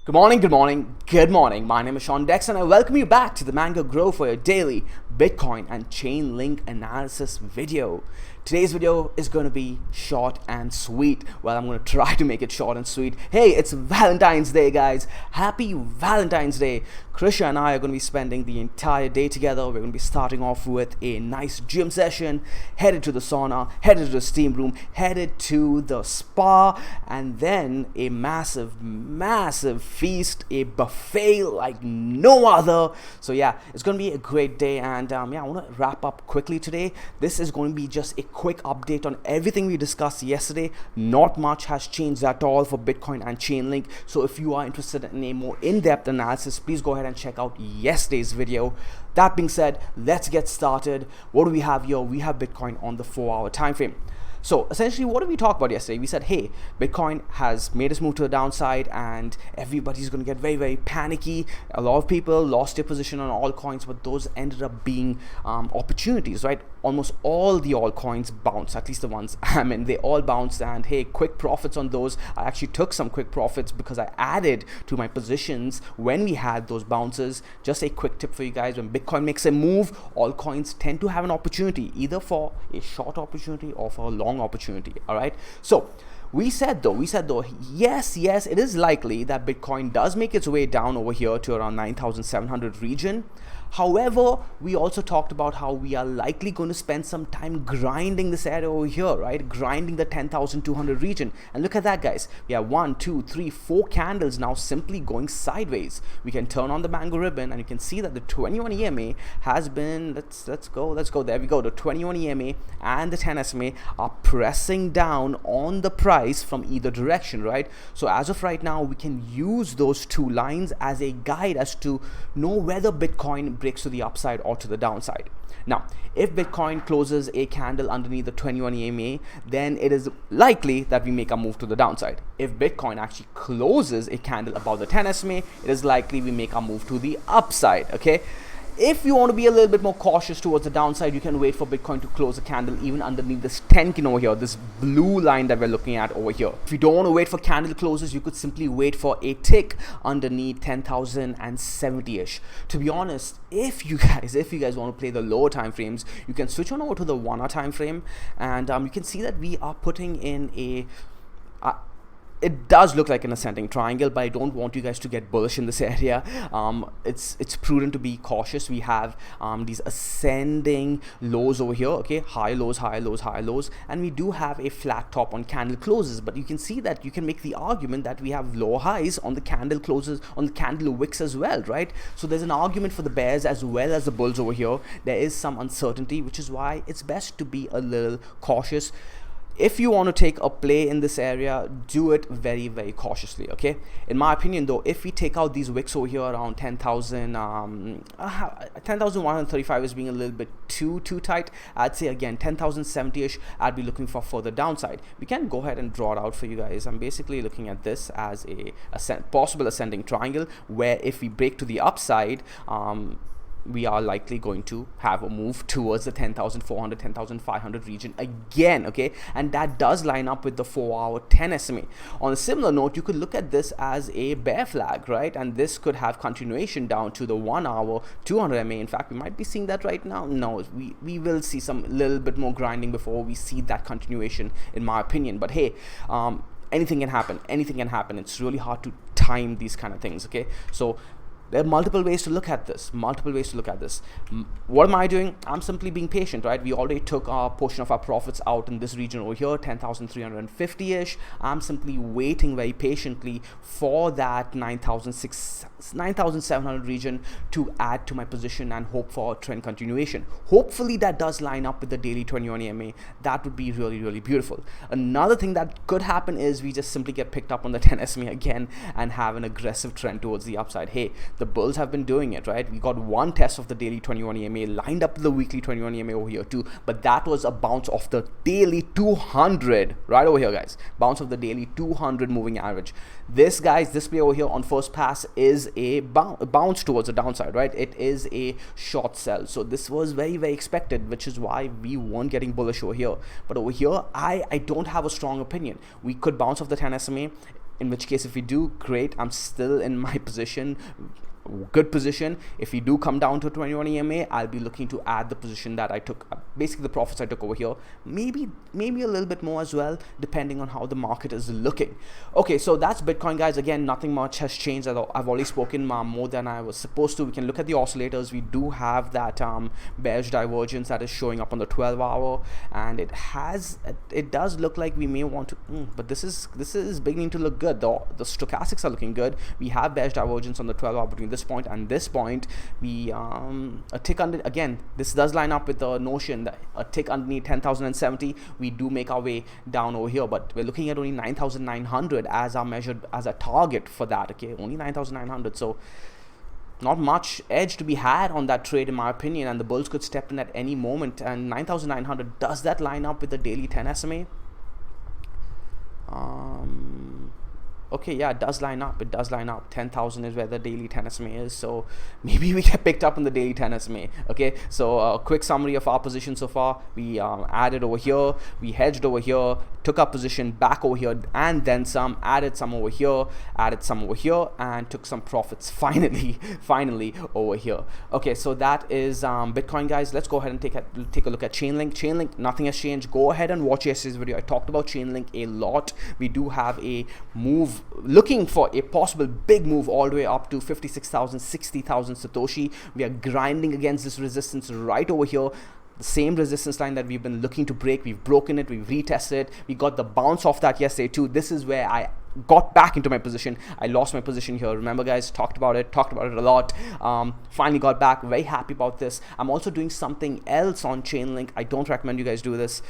Good morning, good morning, good morning. My name is Sean Dex and I welcome you back to the Mango Grow for your daily Bitcoin and Chainlink analysis video. Today's video is going to be short and sweet. Well, I'm going to try to make it short and sweet. Hey, it's Valentine's Day, guys. Happy Valentine's Day. Krisha and I are going to be spending the entire day together. We're going to be starting off with a nice gym session, headed to the sauna, headed to the steam room, headed to the spa, and then a massive feast, a buffet like no other. So yeah, it's going to be a great day, and I want to wrap up quickly today. This is going to be just a quick update on everything we discussed yesterday. Not much has changed at all for Bitcoin and Chainlink. So if you are interested in a more in-depth analysis, please go ahead and check out yesterday's video. That being said, let's get started. What do we have here? We have Bitcoin on the 4-hour time frame. So essentially, what did we talk about yesterday? We said, hey, Bitcoin has made us move to the downside and everybody's going to get very panicky. A lot of people lost their position on altcoins, but those ended up being opportunities, right? Almost all the altcoins bounced, at least the ones I'm in, they all bounced, and hey, quick profits on those. I actually took some quick profits because I added to my positions when we had those bounces. Just a quick tip for you guys: when Bitcoin makes a move, altcoins tend to have an opportunity, either for a short opportunity or for a long opportunity. All right, so we said though, yes, it is likely that Bitcoin does make its way down over here to around 9,700 region. However, we also talked about how we are likely going to spend some time grinding this area over here, right? Grinding the 10,200 region. And look at that, guys. We have 1, 2, 3, 4 candles now simply going sideways. We can turn on the mango ribbon and you can see that the 21 EMA has been, let's go. There we go. The 21 EMA and the 10 SMA are pressing down on the price from either direction, right? So as of right now, we can use those two lines as a guide as to know whether Bitcoin breaks to the upside or to the downside. Now, if Bitcoin closes a candle underneath the 21 EMA, then it is likely that we make a move to the downside. If Bitcoin actually closes a candle above the 10 SMA, it is likely we make a move to the upside, okay? If you want to be a little bit more cautious towards the downside, you can wait for Bitcoin to close a candle even underneath this 10kin over here, this blue line that we're looking at over here. If you don't want to wait for candle closes, you could simply wait for a tick underneath 10,070-ish. To be honest, if you guys want to play the lower time frames, you can switch on over to the 1 hour time frame, and you can see that we are putting in a it does look like an ascending triangle, but I don't want you guys to get bullish in this area. It's prudent to be cautious. We have these ascending lows over here, okay? High lows, and we do have a flat top on candle closes, but you can see that you can make the argument that we have lower highs on the candle closes, on the candle wicks as well, right? So there's an argument for the bears as well as the bulls over here. There is some uncertainty, which is why it's best to be a little cautious. If you want to take a play in this area, do it very cautiously, okay? In my opinion though, if we take out these wicks over here around 10,135 is being a little bit too tight. I'd say again 10,070-ish, I'd be looking for further downside. We can go ahead and draw it out for you guys. I'm basically looking at this as a possible ascending triangle, where if we break to the upside, we are likely going to have a move towards the 10,400, 10,500 region again, okay? And that does line up with the 4-hour 10 SMA. On a similar note, you could look at this as a bear flag, right? And this could have continuation down to the 1 hour 200 MA. In fact, we might be seeing that right now. No, we will see some little bit more grinding before we see that continuation, in my opinion. But hey, anything can happen. It's really hard to time these kind of things, okay? So there are multiple ways to look at this. What am I doing? I'm simply being patient, right? We already took our portion of our profits out in this region over here, 10,350-ish. I'm simply waiting very patiently for that 9,700 region to add to my position and hope for a trend continuation. Hopefully that does line up with the daily 21 EMA. That would be really beautiful. Another thing that could happen is we just simply get picked up on the 10 SMA again and have an aggressive trend towards the upside. Hey, the bulls have been doing it, right? We got one test of the daily 21 EMA, lined up the weekly 21 EMA over here too, but that was a bounce of the daily 200 right over here, guys. Bounce of the daily 200 moving average. This, guys, this play over here on first pass is a bounce towards the downside, right? It is a short sell, so this was very expected, which is why we weren't getting bullish over here. But over here, I don't have a strong opinion. We could bounce off the 10 SMA. in which case if we do, great, I'm still in my position, good position. If we do come down to 21 EMA, I'll be looking to add the position that I took, basically the profits I took over here, maybe a little bit more as well, depending on how the market is looking. Okay, so that's Bitcoin, guys. Again, nothing much has changed. I've already spoken more than I was supposed to. We can look at the oscillators. We do have that bearish divergence that is showing up on the 12-hour, and it does look like we may want to, but this is beginning to look good. The stochastics are looking good. We have bearish divergence on the 12-hour between this point and this point. We a tick under, again, this does line up with the notion that a tick underneath 10,070, we do make our way down over here, but we're looking at only 9,900 as our measured, as a target for that. Okay, only 9,900, so not much edge to be had on that trade in my opinion, and the bulls could step in at any moment. And 9,900, does that line up with the daily 10 SMA? Okay, yeah, it does line up. 10,000 is where the daily 10 SMA is, so maybe we get picked up in the daily 10 SMA. Okay, so a quick summary of our position so far. We added over here, we hedged over here, took our position back over here, and then some, added some over here, and took some profits finally over here. Okay, so that is Bitcoin, guys. Let's go ahead and take a look at Chainlink. Nothing has changed. Go ahead and watch yesterday's video. I talked about Chainlink a lot. We do have a move, looking for a possible big move all the way up to 56,000, 60,000 Satoshi. We are grinding against this resistance right over here. The same resistance line that we've been looking to break. We've broken it, we've retested it. We got the bounce off that yesterday too. This is where I got back into my position. I lost my position here. Remember, guys, talked about it a lot. Finally got back. Very happy about this. I'm also doing something else on Chainlink. I don't recommend you guys do this.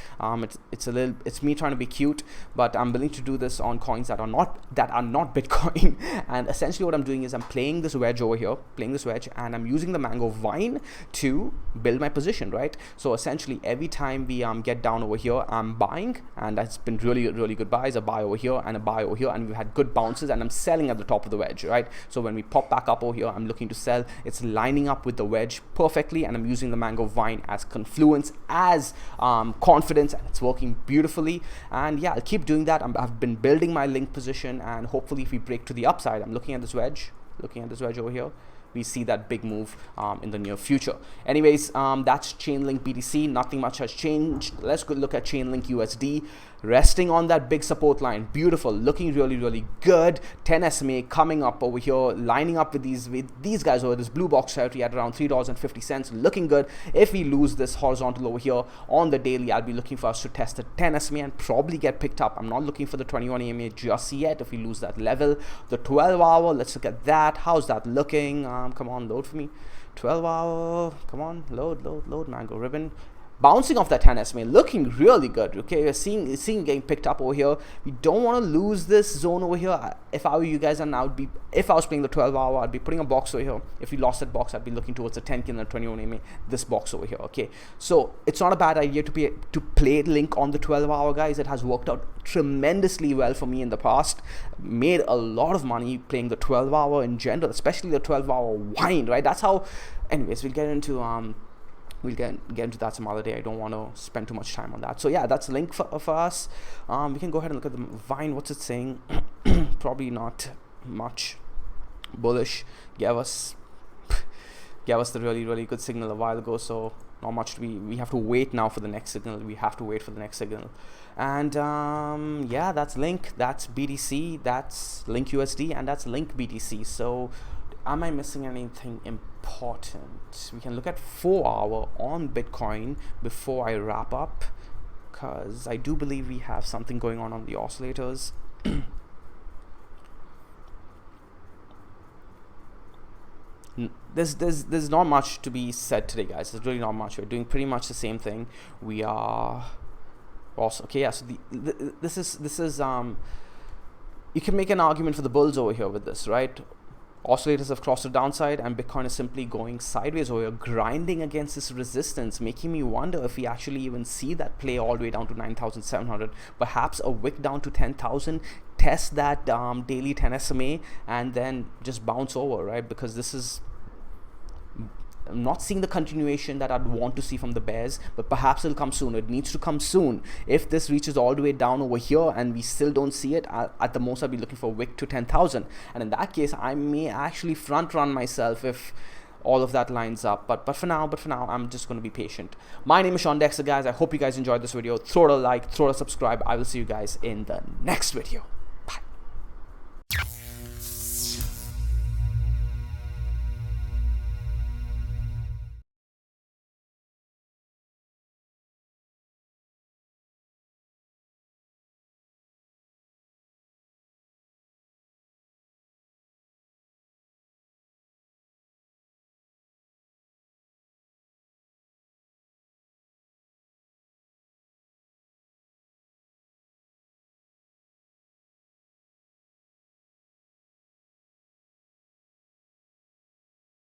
It's me trying to be cute, but I'm willing to do this on coins that are not Bitcoin. And essentially what I'm doing is I'm playing this wedge over here, and I'm using the mango vine to build my position, right? So essentially every time we get down over here, I'm buying, and that's been really good buys. A buy over here and a buy over here, and we've had good bounces, and I'm selling at the top of the wedge, right? So when we pop back up over here, I'm looking to sell. It's lining up with the wedge perfectly, and I'm using the mango vine as confluence, as confidence, and it's working beautifully. And yeah, I'll keep doing that. I've been building my link position, and hopefully if we break to the upside, I'm looking at this wedge over here, we see that big move in the near future. Anyways, that's Chainlink BTC. Nothing much has changed. Let's go look at Chainlink USD. Resting on that big support line. Beautiful, looking really good. 10 SMA coming up over here, lining up with these guys over this blue box territory at around $3.50. Looking good. If we lose this horizontal over here on the daily, I'll be looking for us to test the 10 SMA and probably get picked up. I'm not looking for the 21 EMA just yet. If we lose that level, the 12-hour, let's look at that. How's that looking? Come on, load for me. 12-hour, come on, load, mango ribbon. Bouncing off that 10 SMA, looking really good. Okay, we're seeing getting picked up over here. We don't want to lose this zone over here. If I were you guys, and if I was playing the 12-hour, I'd be putting a box over here. If we lost that box, I'd be looking towards the 10K and the 21 EMA, this box over here. Okay, so it's not a bad idea to play Link on the 12-hour, guys. It has worked out tremendously well for me in the past. Made a lot of money playing the 12-hour in general, especially the 12-hour wind, right? That's how. Anyways, we'll get into into that some other day. I don't want to spend too much time on that. So yeah, that's Link for us. We can go ahead and look at the Vine. What's it saying? Probably not much. Bullish. Gave us the really good signal a while ago. So not much. We have to wait now for the next signal. And yeah, that's Link. That's BTC. That's Link USD, and that's Link BTC. So am I missing anything important? We can look at 4-hour on Bitcoin before I wrap up, because I do believe we have something going on the oscillators. There's not much to be said today, guys. There's really not much. We're doing pretty much the same thing. We are also okay. Yeah. So this is you can make an argument for the bulls over here with this, right? Oscillators have crossed the downside, and Bitcoin is simply going sideways over here, grinding against this resistance, making me wonder if we actually even see that play all the way down to 9,700. Perhaps a wick down to 10,000, test that daily 10 SMA, and then just bounce over, right? Because this is I'm not seeing the continuation that I'd want to see from the bears, but perhaps it'll come soon. It needs to come soon. If this reaches all the way down over here and we still don't see it, at the most I'll be looking for a wick to 10,000, and in that case I may actually front run myself if all of that lines up. But for now, I'm just going to be patient. My name is Sean Dexter, guys. I hope you guys enjoyed this video. Throw it a like, throw it a subscribe. I will see you guys in the next video.